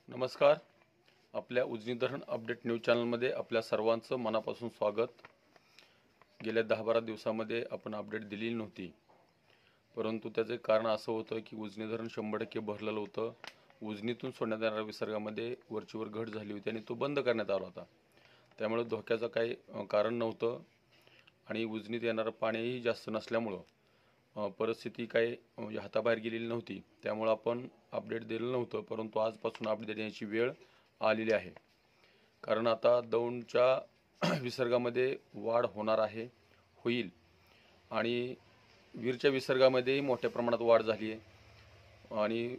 नमस्कार. आपल्या उजनी धरण अपडेट न्यूज चॅनलमध्ये आपल्या सर्वांचं मनापासून स्वागत. गेल्या 10-12 दिवसामध्ये आपण अपडेट दिलेली नव्हती, परंतु त्याचे कारण असं होतं की उजनी धरण 100% भरलेलं होतं. उजनीतून सोडण्यात येणाऱ्या विसर्गामध्ये वरचीवर घट झाली होती आणि तो बंद करण्यात आला होता. त्यामुळे धोक्याचं काही कारण नव्हतं आणि उजनीत येणारं पाणीही जास्त नसल्यामुळं परिस्थिती काही हाताबाहेर गेलेली नव्हती. त्यामुळे आपण अपडेट दिलं नव्हतं, परंतु आजपासून अपडेट देण्याची वेळ आलेली आहे. कारण आता दौंडच्या विसर्गामध्ये वाढ होणार आहे, होईल आणि वीरच्या विसर्गामध्येही मोठ्या प्रमाणात वाढ झाली आहे आणि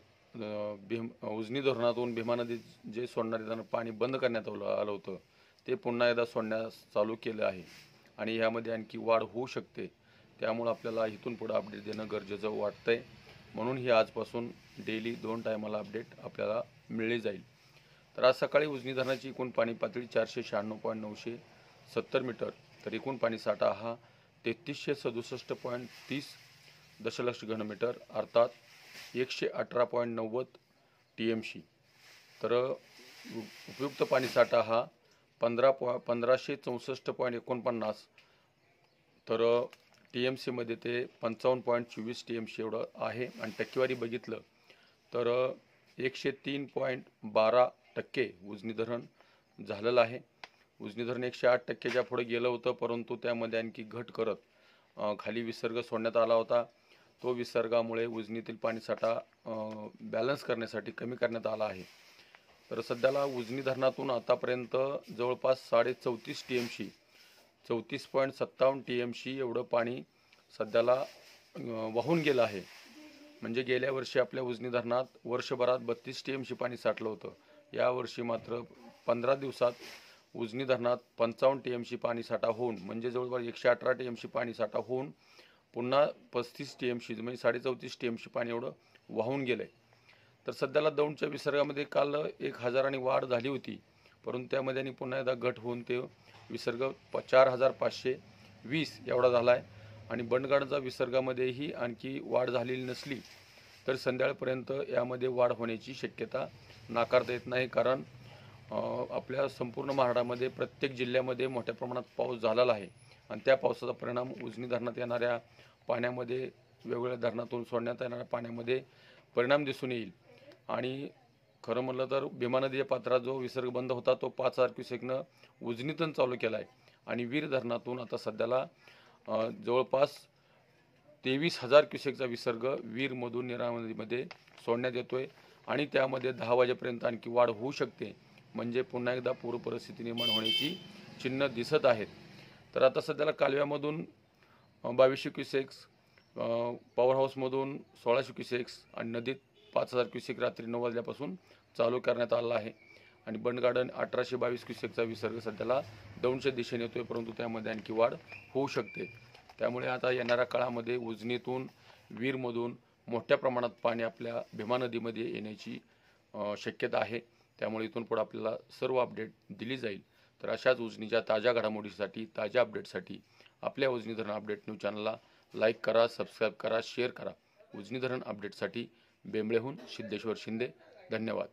उजनी धरणातून भीमा नदीत जे सोडणारे पाणी बंद करण्यात आलं होतं ते पुन्हा एकदा सोडण्यास चालू केलं आहे आणि ह्यामध्ये आणखी वाढ होऊ शकते. त्यामुळे आपल्याला इथून पुढे अपडेट देणं गरजेचं वाटतंय. म्हणून ही आजपासून डेली 2 टायमाला अपडेट आपल्याला मिळली जाईल. तर आज सकाळी उजनी धरणाची एकूण पाणी पातळी 496.970 मीटर, तर एकूण पाणी साठा हा 3367.30 दशलक्ष घनमीटर अर्थात 118.90 TMC. तर उपयुक्त पाणी साठा हा 1564.49 तर TMC मध्ये ते 55.24 TMC एवढं आहे आणि टक्केवारी बघितलं तर 103.12% उजनी धरण झालेलं आहे. उजनी धरण 108%च्या पुढे गेलं होतं, परंतु त्यामध्ये आणखी घट करत खाली विसर्ग सोडण्यात आला होता. तो विसर्गामुळे उजनीतील पाणीसाठा बॅलन्स करण्यासाठी कमी करण्यात आला आहे. तर सध्याला उजनी धरणातून आतापर्यंत जवळपास 34.5 TMC 34.57 TMC एवढं पाणी सध्याला वाहून गेलं आहे. म्हणजे गेल्या वर्षी आपल्या उजनी धरणात वर्षभरात 32 TMC पाणी साठलं होतं. यावर्षी मात्र 15 दिवसात उजनी धरणात 55 TMC पाणी साठा होऊन म्हणजे जवळपास 118 TMC पाणी साठा होऊन पुन्हा 35 TMC म्हणजे 34.5 TMC पाणी एवढं वाहून गेलं आहे. तर सध्याला दौंडच्या विसर्गामध्ये काल 1000 आणि वाढ झाली होती, परंतु त्यामध्ये आणि पुन्हा एकदा घट होऊन ते विसर्ग 4520 एवढा झाला आहे आणि बंडगाडचा विसर्गामध्येही आणखी वाढ झालेली नसली तर संध्याकाळपर्यंत यामध्ये वाढ होण्याची शक्यता नाकारता येत नाही. कारण आपल्या संपूर्ण महाराष्ट्रामध्ये प्रत्येक जिल्ह्यामध्ये मोठ्या प्रमाणात पाऊस झालेला आहे आणि त्या पावसाचा परिणाम उजनी धरणात येणाऱ्या पाण्यामध्ये, वेगवेगळ्या धरणातून सोडण्यात येणाऱ्या पाण्यामध्ये परिणाम दिसून येईल. आणि खरं म्हणलं तर भीमा नदीच्या पात्रात जो विसर्ग बंद होता तो 5000 क्युसेकनं उजनीतून चालू केला आहे आणि वीर धरणातून आता सध्याला जवळपास 23,000 क्युसेकचा विसर्ग वीरमधून नीरा नदीमध्ये सोडण्यात येतोय आणि त्यामध्ये 10 वाजेपर्यंत आणखी वाढ होऊ शकते. म्हणजे पुन्हा एकदा पूर परिस्थिती निर्माण होण्याची चिन्ह दिसत आहेत. तर आता सध्याला कालव्यामधून 2200 क्युसेक्स, पॉवर हाऊसमधून 1600 क्युसेक्स आणि नदीत 5000 क्युसेक रात्री 9 वाजल्यापासून चालू करण्यात आला आहे आणि बंडगार्डन 1822 क्युसेकचा विसर्ग सध्याला दौंडच्या दिशेने येतोय, परंतु त्यामध्ये आणखी वाढ होऊ शकते. त्यामुळे आता येणाऱ्या काळामध्ये उजनीतून वीरमधून मोठ्या प्रमाणात पाणी आपल्या भीमा नदीमध्ये येण्याची शक्यता आहे. त्यामुळे इथून पुढे आपल्याला सर्व अपडेट दिली जाईल. तर अशाच उजनीच्या ताज्या घडामोडीसाठी, ताज्या अपडेटसाठी आपल्या उजनी धरण अपडेट न्यूज चॅनलला लाईक करा, सबस्क्राईब करा, शेअर करा. उजनी धरण अपडेटसाठी बेंबळेहून सिद्धेश्वर शिंदे. धन्यवाद.